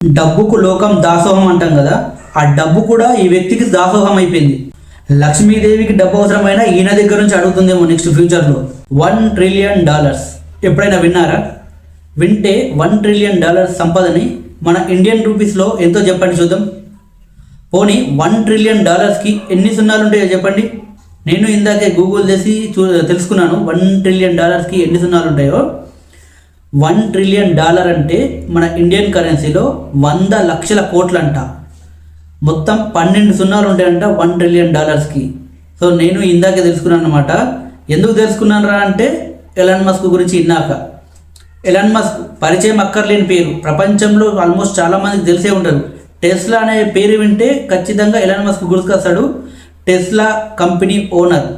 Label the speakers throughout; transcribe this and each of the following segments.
Speaker 1: డబ్బుకు లోకం దాసోహం అంటాం కదా, ఆ డబ్బు కూడా ఈ వ్యక్తికి దాసోహం అయిపోయింది. లక్ష్మీదేవికి డబ్బు అవసరమైనా ఈయన దగ్గర నుంచి అడుగుతుందేమో నెక్స్ట్ ఫ్యూచర్లో. $1 ట్రిలియన్. ఎప్పుడైనా విన్నారా? వింటే $1 ట్రిలియన్ సంపదని మన ఇండియన్ రూపీస్లో ఎంతో చెప్పండి చూద్దాం. పోనీ $1 ట్రిలియన్ ఎన్ని సున్నాలు ఉంటాయో చెప్పండి. నేను ఇందాకే గూగుల్ చేసి తెలుసుకున్నాను $1 ట్రిలియన్ ఎన్ని సున్నాలు ఉంటాయో. $1 ట్రిలియన్ అంటే మన ఇండియన్ కరెన్సీలో 100 లక్షల కోట్లంట. మొత్తం 12 సున్నాలు ఉంటాయంట $1 ట్రిలియన్. సో నేను ఇందాకే తెలుసుకున్నాను అనమాట. ఎందుకు తెలుసుకున్నాను రా అంటే ఎలాన్ మస్క్ గురించి విన్నాక. ఎలాన్ మస్క్ పరిచయం అక్కర్లేని పేరు, ప్రపంచంలో ఆల్మోస్ట్ చాలామందికి తెలిసే ఉంటారు. టెస్లా అనే పేరు వింటే ఖచ్చితంగా ఎలాన్ మస్క్ గుర్తుకొస్తాడు. Tesla company owner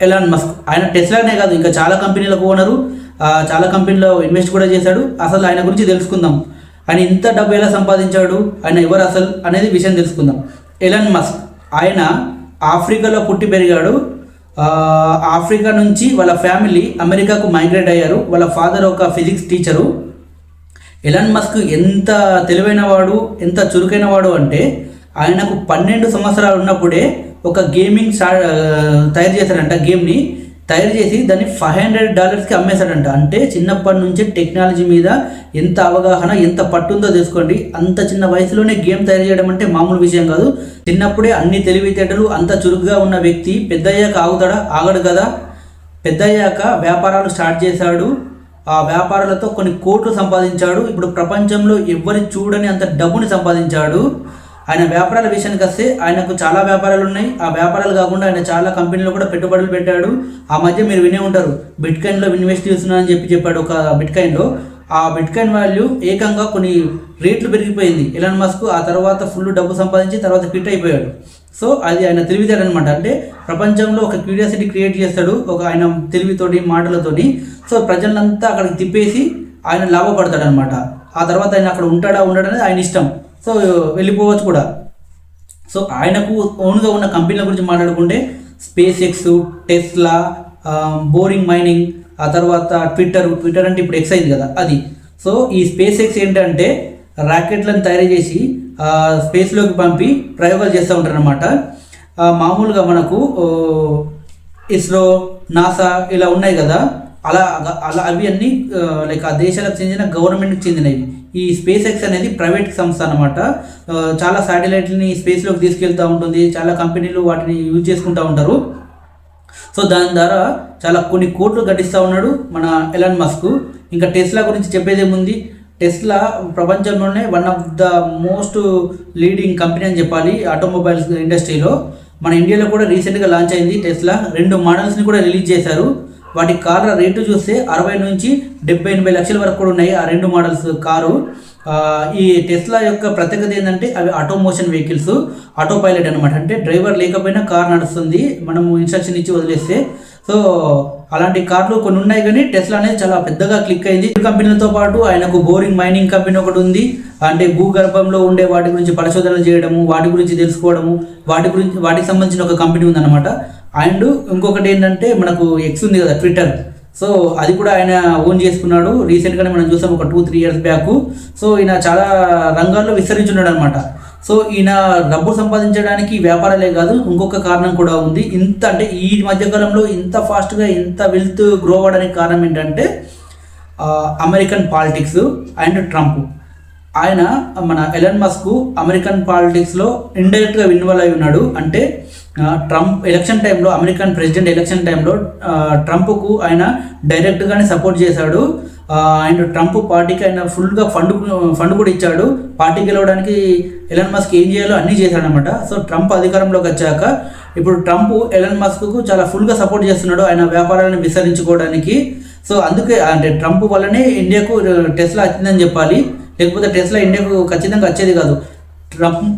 Speaker 1: Elon Musk. ఆయన టెస్లానే కాదు, ఇంకా చాలా కంపెనీలకు ఓనరు, చాలా కంపెనీలో ఇన్వెస్ట్ కూడా చేశాడు. అసలు ఆయన గురించి తెలుసుకుందాం. ఆయన ఇంత డబ్బు ఎలా సంపాదించాడు, ఆయన ఎవరు అసలు అనేది విషయం తెలుసుకుందాం. ఎలాన్ మస్క్ ఆయన ఆఫ్రికాలో పుట్టి పెరిగాడు. ఆఫ్రికా నుంచి వాళ్ళ ఫ్యామిలీ అమెరికాకు మైగ్రేట్ అయ్యారు. వాళ్ళ ఫాదర్ ఒక ఫిజిక్స్ టీచరు. ఎలాన్ మస్క్ ఎంత తెలివైన వాడు, ఎంత చురుకైన వాడు అంటే ఆయనకు 12 సంవత్సరాలు ఉన్నప్పుడే ఒక గేమింగ్ తయారు చేశాడంట. గేమ్ని తయారు చేసి దాన్ని $500కి అమ్మేశాడంట. అంటే చిన్నప్పటి నుంచే టెక్నాలజీ మీద ఎంత అవగాహన, ఎంత పట్టుందో తెలుసుకోండి. అంత చిన్న వయసులోనే గేమ్ తయారు చేయడం అంటే మామూలు విషయం కాదు. చిన్నప్పుడే అన్ని తెలివితేటలు, అంత చురుగ్గా ఉన్న వ్యక్తి పెద్దయ్యాక ఆగుతాడా? ఆగడు కదా. పెద్దయ్యాక వ్యాపారాలు స్టార్ట్ చేశాడు. ఆ వ్యాపారాలతో కొన్ని కోట్లు సంపాదించాడు. ఇప్పుడు ప్రపంచంలో ఎవరి చూడని అంత డబ్బుని సంపాదించాడు. ఆయన వ్యాపారాల విషయానికి వస్తే ఆయనకు చాలా వ్యాపారాలు ఉన్నాయి. ఆ వ్యాపారాలు కాకుండా ఆయన చాలా కంపెనీలో కూడా పెట్టుబడులు పెట్టాడు. ఆ మధ్య మీరు వినే ఉంటారు, బిట్కాయిన్లో ఇన్వెస్ట్ చేస్తున్నా అని చెప్పాడు. ఒక బిట్కాయిన్లో ఆ బిట్కాయిన్ వాల్యూ ఏకంగా కొన్ని రేట్లు పెరిగిపోయింది ఎలాన్ మస్క్. ఆ తర్వాత ఫుల్ డబ్బు సంపాదించి తర్వాత క్విట్ అయిపోయాడు. సో అది ఆయన తెలివితేట అనమాట. అంటే ప్రపంచంలో ఒక క్యూరియాసిటీ క్రియేట్ చేస్తాడు ఒక ఆయన తెలివితోటి, మాటలతోటి. సో ప్రజలంతా అక్కడికి తిప్పేసి ఆయన లాభపడతాడు అనమాట. ఆ తర్వాత ఆయన అక్కడ ఉంటాడా ఉండడనేది ఆయన ఇష్టం. సో వెళ్ళిపోవచ్చు కూడా. సో ఆయనకు ఓన్గా ఉన్న కంపెనీల గురించి మాట్లాడుకుంటే space X, Tesla, boring mining, ఆ తర్వాత ట్విట్టర్ అంటే ఇప్పుడు ఎక్స్ అయింది కదా అది. సో ఈ స్పేస్ ఎక్స్ ఏంటంటే రాకెట్లను తయారు చేసి స్పేస్లోకి పంపి ప్రయోగాలు చేస్తూ ఉంటారు అనమాట. మామూలుగా మనకు ఇస్రో, నాసా ఇలా ఉన్నాయి కదా, అలా అవి అన్నీ లైక్ ఆ దేశాలకు చెందిన గవర్నమెంట్కి చెందినవి. ఈ స్పేస్ ఎక్స్ అనేది ప్రైవేట్ సంస్థ అనమాట. చాలా శాటిలైట్ని స్పేస్లోకి తీసుకెళ్తూ ఉంటుంది. చాలా కంపెనీలు వాటిని యూజ్ చేసుకుంటూ ఉంటారు. సో దాని ద్వారా చాలా కొన్ని కోట్లు గడిస్తూ ఉన్నాడు మన ఎలాన్ మస్క్. ఇంకా టెస్లా గురించి చెప్పేదేముంది. టెస్లా ప్రపంచంలోనే one of the most leading company అని చెప్పాలి ఆటోమొబైల్స్ ఇండస్ట్రీలో. మన ఇండియాలో కూడా రీసెంట్గా లాంచ్ అయింది టెస్లా. 2 మోడల్స్ని కూడా రిలీజ్ చేశారు. వాటి కార్ల రేటు చూస్తే 60 నుంచి 70-80 లక్షల వరకు కూడా ఉన్నాయి ఆ 2 మోడల్స్ కారు. ఈ టెస్లా యొక్క ప్రత్యేకత ఏంటంటే అవి ఆటోమోషన్ వెహికల్స్, ఆటో పైలట్ అనమాట. అంటే డ్రైవర్ లేకపోయినా కార్ నడుస్తుంది మనము ఇన్స్ట్రక్షన్ ఇచ్చి వదిలేస్తే. సో అలాంటి కార్లు కొన్ని ఉన్నాయి, కానీ టెస్లా అనేది చాలా పెద్దగా క్లిక్ అయింది. ఈ కంపెనీలతో పాటు ఆయనకు బోరింగ్ మైనింగ్ కంపెనీ ఒకటి ఉంది. అంటే భూగర్భంలో ఉండే వాటి గురించి పరిశోధనలు చేయడము, వాటి గురించి తెలుసుకోవడము, వాటికి సంబంధించిన ఒక కంపెనీ ఉందన్నమాట. అండ్ ఇంకొకటి ఏంటంటే మనకు ఎక్స్ ఉంది కదా, ట్విట్టర్. సో అది కూడా ఆయన ఓన్ చేసుకున్నాడు. రీసెంట్గానే మనం చూసాం ఒక 2-3 ఇయర్స్ బ్యాక్. సో ఈయన చాలా రంగాల్లో విస్తరించున్నాడు అనమాట. సో ఈయన డబ్బు సంపాదించడానికి వ్యాపారాలే కాదు, ఇంకొక కారణం కూడా ఉంది. ఇంత అంటే ఈ మధ్యకాలంలో ఇంత ఫాస్ట్గా ఇంత వెల్త్ గ్రో అవ్వడానికి కారణం ఏంటంటే అమెరికన్ పాలిటిక్స్ అండ్ ట్రంప్. ఆయన మన ఎలాన్ మస్క్ అమెరికన్ పాలిటిక్స్లో ఇండైరెక్ట్గా ఇన్వాల్వ్ అయి ఉన్నాడు. అంటే ట్రంప్ ఎలక్షన్ టైంలో, అమెరికన్ ప్రెసిడెంట్ ఎలక్షన్ టైంలో ట్రంప్కు ఆయన డైరెక్ట్గానే సపోర్ట్ చేశాడు. అండ్ ట్రంప్ పార్టీకి ఆయన ఫుల్గా ఫండ్ కూడా ఇచ్చాడు. పార్టీ గెలవడానికి ఎలాన్ మస్క్ ఏం చేయాలో అన్నీ చేశాడనమాట. సో ట్రంప్ అధికారంలోకి వచ్చాక ఇప్పుడు ట్రంప్ ఎలాన్ మస్క్కు చాలా ఫుల్గా సపోర్ట్ చేస్తున్నాడు ఆయన వ్యాపారాలను విస్తరించుకోవడానికి. సో అందుకే అంటే ట్రంప్ వల్లనే ఇండియాకు టెస్లా వచ్చిందని చెప్పాలి. లేకపోతే టెస్లా ఇండియాకు ఖచ్చితంగా వచ్చేది కాదు.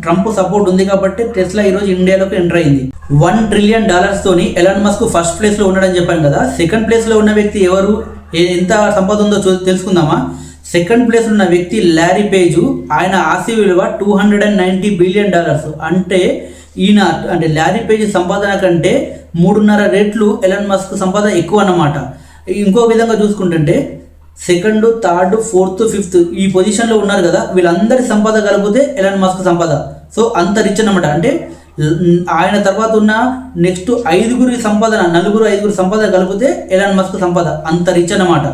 Speaker 1: ట్రంప్ సపోర్ట్ ఉంది కాబట్టి టెస్లా ఈరోజు ఇండియాలోకి ఎంటర్ అయింది. $1 ట్రిలియన్ తోని ఎలాన్ మస్క్ ఫస్ట్ ప్లేస్లో ఉన్నాడని చెప్పాను కదా. సెకండ్ ప్లేస్లో ఉన్న వ్యక్తి ఎవరు, ఎంత సంపద ఉందో తెలుసుకుందామా. సెకండ్ ప్లేస్లో ఉన్న వ్యక్తి లారీ పేజ్. ఆయన ఆస్తి విలువ $290 బిలియన్. అంటే ఈయన అంటే లారీ పేజ్ సంపాదన కంటే 3.5 రెట్లు ఎలాన్ మస్క్ సంపాదన ఎక్కువ అన్నమాట. ఇంకో విధంగా చూసుకుంటుంటే సెకండ్, థర్డ్, ఫోర్త్, ఫిఫ్త్ ఈ పొజిషన్లో ఉన్నారు కదా, వీళ్ళందరి సంపద కలిపితే ఎలాన్ మస్క్ సంపద. సో అంత రిచ్ అన్నమాట. అంటే ఆయన తర్వాత ఉన్న నెక్స్ట్ నలుగురు ఐదుగురు సంపద కలిపితే ఎలాన్ మస్క్ సంపద అంత రిచ్ అన్నమాట.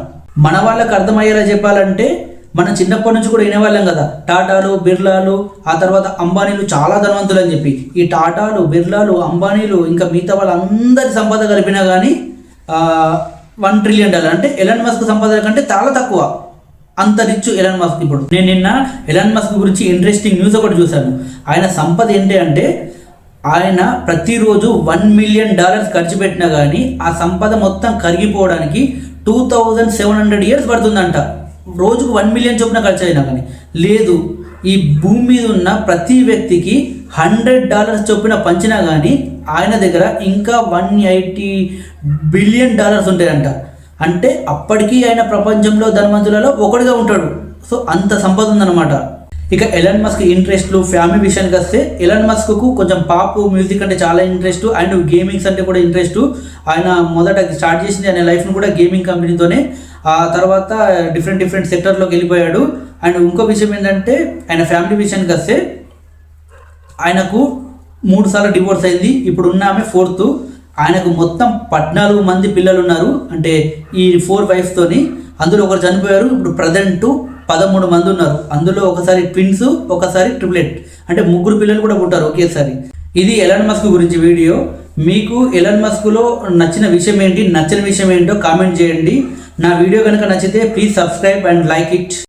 Speaker 1: మన వాళ్ళకి అర్థమయ్యేలా చెప్పాలంటే మనం చిన్నప్పటి నుంచి కూడా వినేవాళ్ళం కదా, టాటాలు, బిర్లాలు, ఆ తర్వాత అంబానీలు చాలా ధనవంతులు అని చెప్పి. ఈ టాటాలు, బిర్లాలు, అంబానీలు ఇంకా మిగతా వాళ్ళందరి సంపద కలిపినా కానీ $1 ట్రిలియన్ అంటే ఎలాన్ మస్క్ సంపద కంటే చాలా తక్కువ. అంత రిచ్ ఎలాన్ మస్క్. ఇప్పుడు నేను నిన్న ఎలాన్ మస్క్ గురించి ఇంట్రెస్టింగ్ న్యూస్ ఒకటి చూశాను. ఆయన సంపద ఏంటి అంటే ఆయన ప్రతిరోజు $1 మిలియన్ ఖర్చు పెట్టినా కానీ ఆ సంపద మొత్తం కరిగిపోవడానికి 2700 years పడుతుందంట. రోజుకు 1 మిలియన్ చొప్పున ఖర్చు అయినా కానీ. లేదు, ఈ భూమి మీద ఉన్న ప్రతి వ్యక్తికి $100 చొప్పున పంచినా కానీ ఆయన దగ్గర ఇంకా $180 బిలియన్ ఉంటాయంట. అంటే అప్పటికీ ఆయన ప్రపంచంలో ధనవంతులలో ఒకటిగా ఉంటాడు. సో అంత సంపద ఉందన్నమాట. ఇక ఎలాన్ మస్క్ ఇంట్రెస్ట్లు, ఫ్యామిలీ విషయానికి వస్తే ఎలాన్ మస్క్కు కొంచెం పాప్ మ్యూజిక్ అంటే చాలా ఇంట్రెస్ట్ అండ్ గేమింగ్స్ అంటే కూడా ఇంట్రెస్ట్. ఆయన మొదట స్టార్ట్ చేసింది ఆయన లైఫ్ను కూడా గేమింగ్ కంపెనీతోనే. ఆ తర్వాత డిఫరెంట్ సెక్టర్లోకి వెళ్ళిపోయాడు. అండ్ ఇంకో విషయం ఏంటంటే ఆయన ఫ్యామిలీ విషయానికి వస్తే ఆయనకు 3 సార్లు డివోర్స్ అయింది. ఇప్పుడు ఉన్న ఆమె 4th. ఆయనకు మొత్తం 14 మంది పిల్లలు ఉన్నారు. అంటే ఈ 4 wives. అందులో ఒకరు చనిపోయారు. ఇప్పుడు ప్రజెంట్ 13 మంది ఉన్నారు. అందులో ఒకసారి ట్విన్స్, ఒకసారి ట్రిప్లెట్, అంటే 3 పిల్లలు కూడా పుట్టారు ఒకేసారి. ఇది ఎలాన్ మస్క్ గురించి వీడియో. మీకు ఎలాన్ మస్క్లో నచ్చిన విషయం ఏంటి, నచ్చిన విషయం ఏంటో కామెంట్ చేయండి. నా వీడియో కనుక నచ్చితే please subscribe and like it.